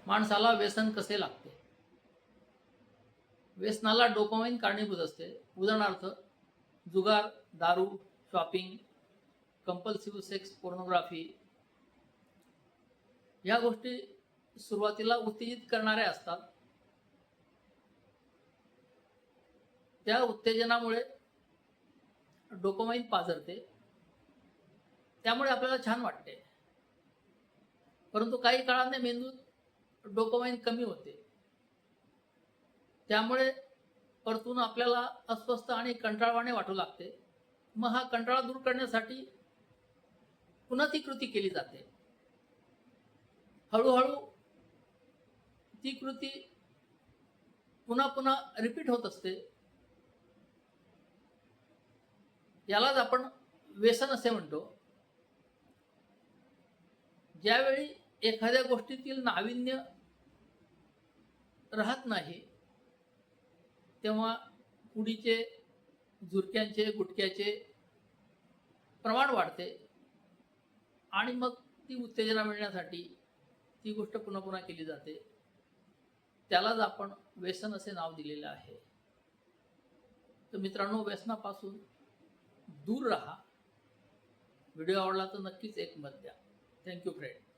माणसाला व्यसन कसे लागते? व्यसनाला डोपामाइन कारणीभूत असते. उदाहरणार्थ जुगार, दारू, शॉपिंग, कंपल्सिव्ह सेक्स, पोर्नोग्राफी या गोष्टी सुरुवातीला उत्तेजित करणाऱ्या असतात. त्या उत्तेजनामुळे डोपामाइन पाझरते, त्यामुळे आपल्याला छान वाटते. परंतु काही काळाने मेंदूत डोपामाइन कमी होते, त्यामुळे परतून आपल्याला अस्वस्थ आणि कंटाळवाणे वाटू लागते. मग हा कंटाळा दूर करण्यासाठी पुन्हा ती कृती केली जाते. हळूहळू ती कृती पुन्हा पुन्हा रिपीट होत असते. यालाच आपण व्यसन असे म्हणतो. ज्यावेळी एखाद्या गोष्टीतील नाविन्य राहत नाही, तेव्हा पुडीचे, झुरक्यांचे, गुटख्याचे प्रमाण वाढते आणि मग ती उत्तेजना मिळण्यासाठी ती गोष्ट पुन्हा पुन्हा केली जाते. त्यालाच आपण व्यसन असे नाव दिलेले आहे. तर मित्रांनो, व्यसनापासून दूर राहा. व्हिडिओ आवडला तर नक्कीच एक मत द्या. Thank you friend.